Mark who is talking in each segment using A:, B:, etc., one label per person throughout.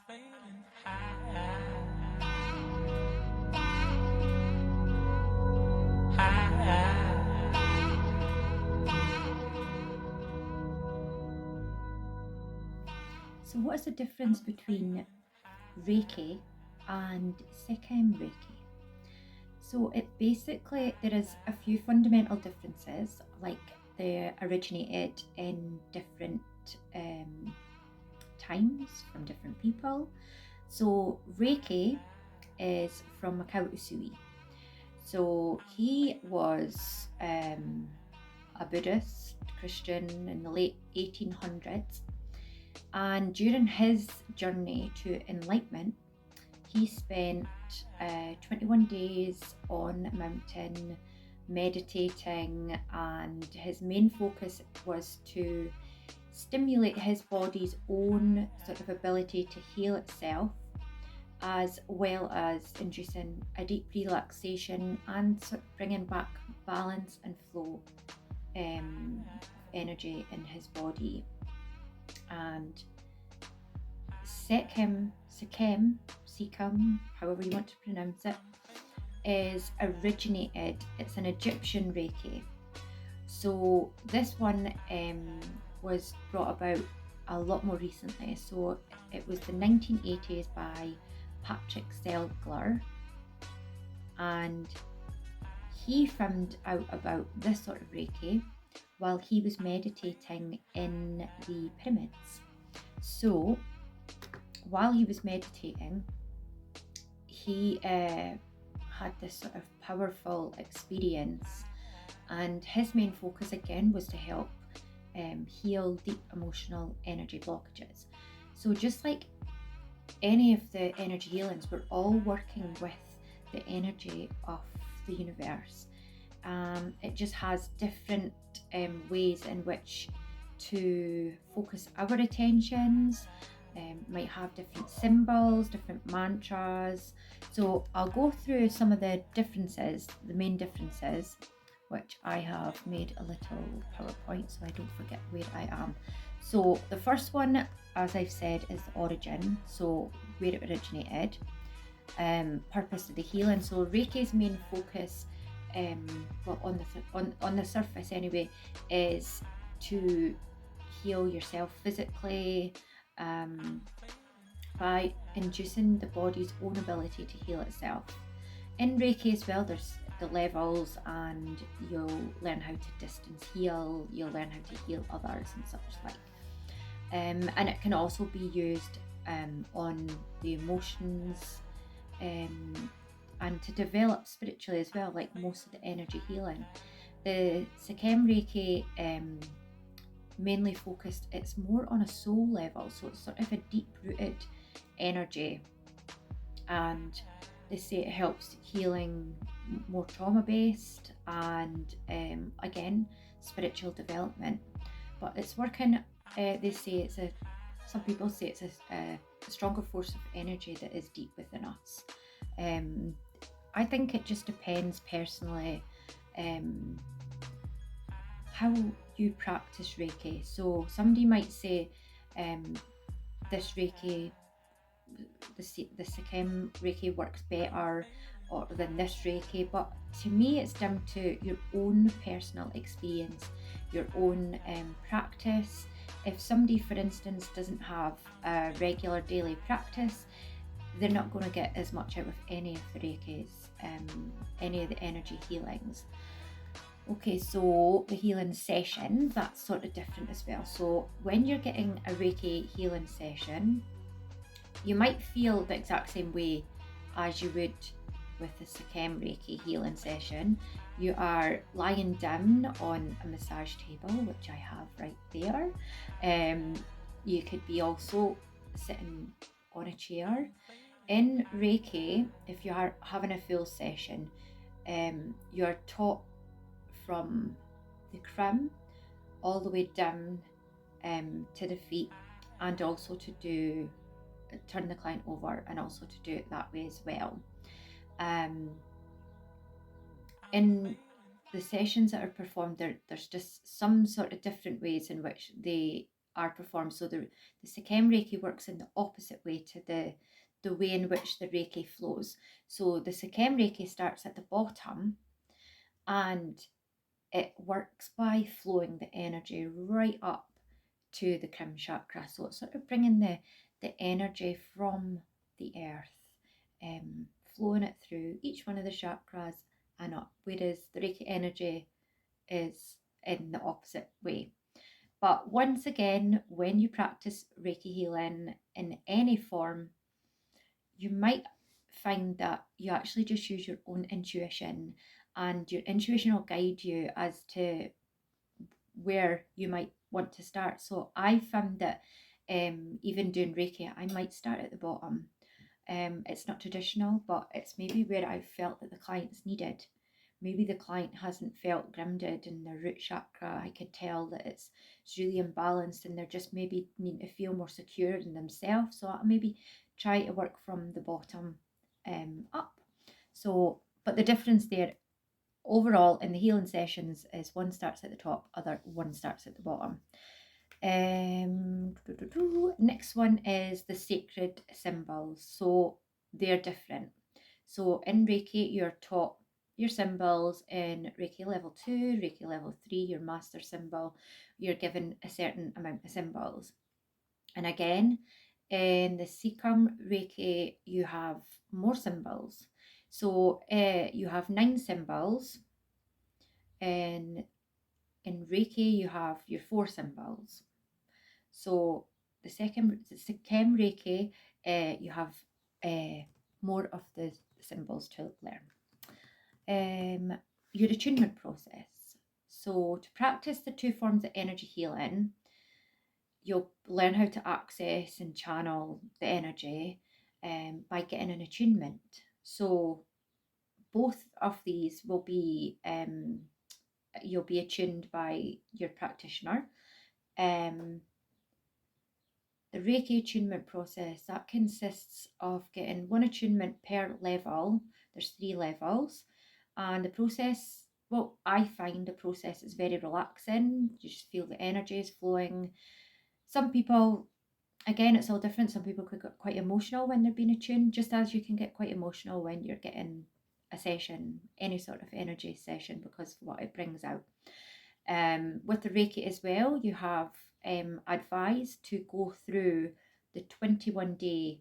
A: So what is the difference between Reiki and Sekhem Reiki? So it basically, there is a few fundamental differences, like they originated in different times from different people. So Reiki is from Makao Usui. So he was a Buddhist Christian in the late 1800s, and during his journey to enlightenment, he spent 21 days on a mountain meditating, and his main focus was to stimulate his body's own sort of ability to heal itself, as well as inducing a deep relaxation and sort of bringing back balance and flow energy in his body. And Sekhem, however you want to pronounce it, is originated, it's an Egyptian Reiki. So this one was brought about a lot more recently. So it was the 1980s by Patrick Selgler, and he found out about this sort of Reiki while he was meditating in the pyramids. So while he was meditating, he had this sort of powerful experience, and his main focus again was to help heal deep emotional energy blockages. So just like any of the energy healings, we're all working with the energy of the universe. It just has different ways in which to focus our attentions. Might have different symbols, different mantras. So I'll go through some of the differences, the main differences, which I have made a little PowerPoint so I don't forget where I am. So the first one, as I've said, is the origin, so where it originated, purpose of the healing. So Reiki's main focus, well, on the surface anyway, is to heal yourself physically, by inducing the body's own ability to heal itself. In Reiki as well, there's the levels, and you'll learn how to distance heal, you'll learn how to heal others and such like. And it can also be used on the emotions, and to develop spiritually as well, like most of the energy healing. The Sekhem Reiki mainly focused, it's more on a soul level, so it's sort of a deep-rooted energy, and they say it helps healing, more trauma-based, and again, spiritual development. But it's working, they say some people say it's a stronger force of energy that is deep within us. I think it just depends personally how you practice Reiki. So somebody might say this Reiki, the Sekhem Reiki works better than this Reiki, but to me it's down to your own personal experience, your own practice. If somebody, for instance, doesn't have a regular daily practice, they're not going to get as much out of any of the Reikis, any of the energy healings. Okay, so the healing session, that's sort of different as well. So when you're getting a Reiki healing session, you might feel the exact same way as you would with the Sekhem Reiki healing session. You are lying down on a massage table, which I have right there. You could be also sitting on a chair. In Reiki, if you are having a full session, you're taught from the crown all the way down to the feet, and also to turn the client over, and also to do it that way as well. In the sessions that are performed, there's just some sort of different ways in which they are performed. So the Sekhem Reiki works in the opposite way to the way in which the Reiki flows. So the Sekhem Reiki starts at the bottom, and it works by flowing the energy right up to the crown chakra. So it's sort of bringing the energy from the earth, flowing it through each one of the chakras and up, whereas the Reiki energy is in the opposite way. But once again, when you practice Reiki healing in any form, you might find that you actually just use your own intuition, and your intuition will guide you as to where you might want to start. So I found that even doing Reiki, I might start at the bottom. It's not traditional, but it's maybe where I felt that the clients needed. Maybe the client hasn't felt grounded in their root chakra. I could tell that it's really imbalanced, and they're just maybe needing to feel more secure in themselves. So I maybe try to work from the bottom up. So, but the difference there overall in the healing sessions is one starts at the top, one starts at the bottom. Next one is the sacred symbols. So they're different. So in Reiki, you're taught your symbols. In Reiki level 2, Reiki level 3, your master symbol, you're given a certain amount of symbols. And again, in the Sekhem Reiki, you have more symbols. So you have 9 symbols. In Reiki, you have your 4 symbols. So the Sekhem Reiki, you have more of the symbols to learn. Your attunement process. So to practice the 2 forms of energy healing, you'll learn how to access and channel the energy by getting an attunement. So both of these will be, you'll be attuned by your practitioner. The Reiki attunement process, that consists of getting one attunement per level. There's 3 levels, and the process, well, I find the process is very relaxing. You just feel the energy is flowing. Some people, again, it's all different. Some people could get quite emotional when they're being attuned, just as you can get quite emotional when you're getting a session, any sort of energy session, because of what it brings out. With the Reiki as well, you have advised to go through the 21-day,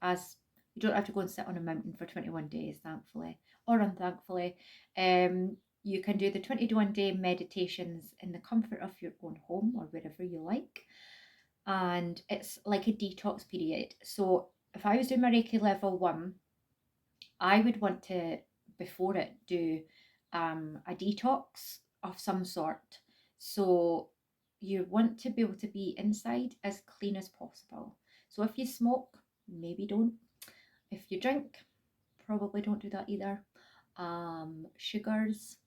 A: as you don't have to go and sit on a mountain for 21 days, thankfully, or unthankfully. You can do the 21-day meditations in the comfort of your own home or wherever you like. And it's like a detox period. So if I was doing my Reiki level 1, I would want to, before it, do a detox of some sort. So you want to be able to be inside as clean as possible. So if you smoke, maybe don't. If you drink, probably don't do that either. Sugars,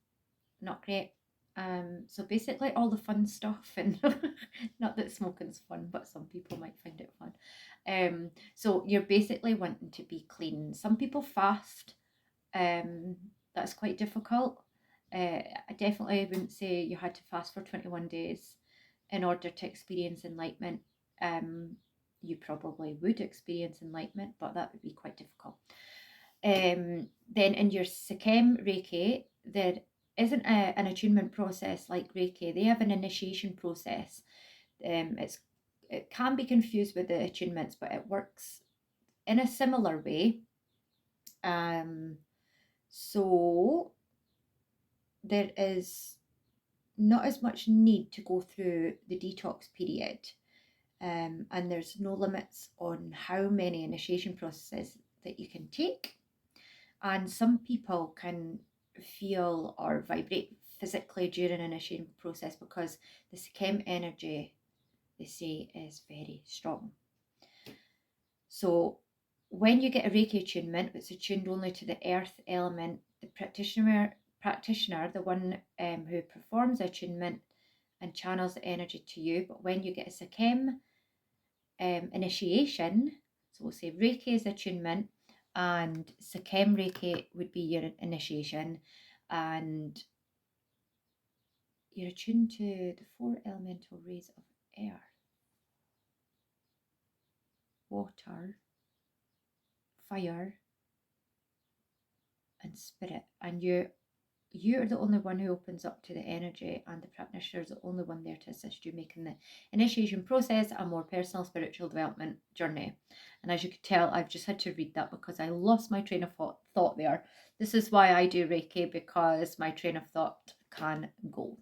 A: not great. So basically all the fun stuff, and not that smoking's fun, but some people might find it fun. So you're basically wanting to be clean. Some people fast. That's quite difficult. I definitely wouldn't say you had to fast for 21 days in order to experience enlightenment. You probably would experience enlightenment, but that would be quite difficult. Then in your Sekhem Reiki, there isn't an attunement process like Reiki. They have an initiation process. It can be confused with the attunements, but it works in a similar way. So there is not as much need to go through the detox period, and there's no limits on how many initiation processes that you can take. And some people can feel or vibrate physically during an initiation process because the Sekhem energy, they say, is very strong. So when you get a Reiki attunement, it's attuned only to the earth element. The practitioner, the one who performs attunement and channels the energy to you. But when you get a Sekhem initiation, so we'll say Reiki is attunement, and Sekhem Reiki would be your initiation, and you're attuned to the 4 elemental rays of air, water, fire, and spirit. And you're the only one who opens up to the energy, and the practitioner is the only one there to assist you making the initiation process a more personal spiritual development journey. And as you could tell, I've just had to read that because I lost my train of thought there. This is why I do Reiki, because my train of thought can go.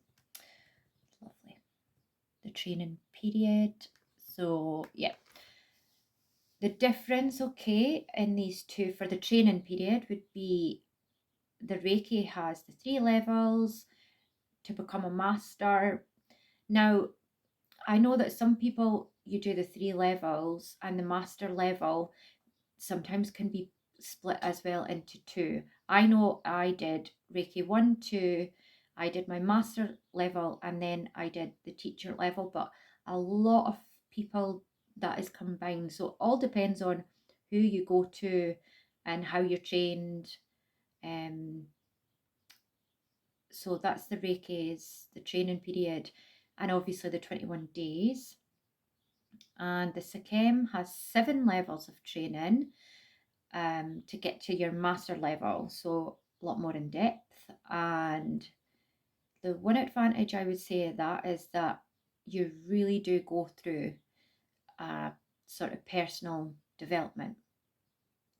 A: Lovely. The training period. So yeah, the difference, okay, in these two for the training period would be the Reiki has the 3 levels to become a master. Now, I know that some people, you do the 3 levels, and the master level sometimes can be split as well into 2. I know I did Reiki 1, 2, I did my master level, and then I did the teacher level, but a lot of people that is combined. So it all depends on who you go to and how you're trained. So that's the Reiki's, the training period, and obviously the 21 days. And the Sekhem has 7 levels of training to get to your master level, so a lot more in depth. And the one advantage I would say of that is that you really do go through a sort of personal development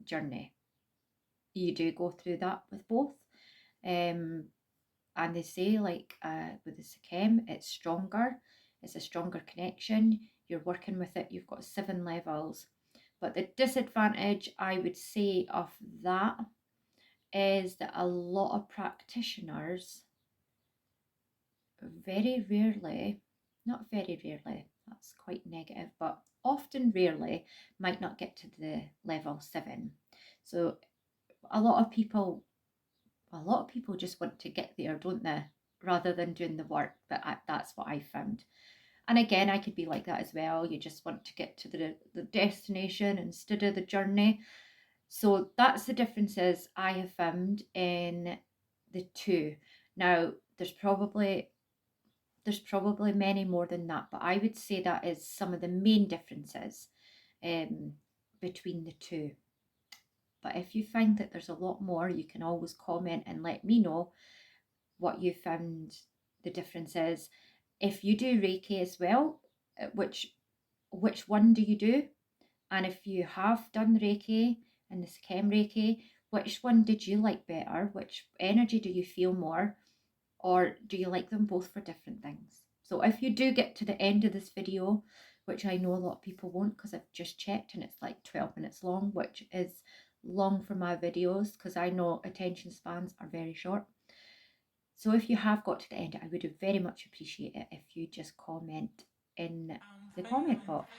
A: journey. You do go through that with both. And they say, like with the Sekhem, it's stronger. It's a stronger connection. You're working with it. You've got 7 levels. But the disadvantage, I would say, of that is that a lot of practitioners very rarely, not very rarely, that's quite negative, but often rarely might not get to the level 7. So a lot of people just want to get there, don't they, rather than doing the work. But that's what I found. And again, I could be like that as well. You just want to get to the destination instead of the journey. So that's the differences I have found in the two. Now, there's probably many more than that, but I would say that is some of the main differences between the two. But if you find that there's a lot more, you can always comment and let me know what you found the difference is. If you do Reiki as well, which one do you do? And if you have done Reiki and the Sekhem Reiki, which one did you like better? Which energy do you feel more? Or do you like them both for different things? So if you do get to the end of this video, which I know a lot of people won't because I've just checked and it's like 12 minutes long, which is long for my videos because I know attention spans are very short. So if you have got to the end, I would very much appreciate it if you just comment in the comment box.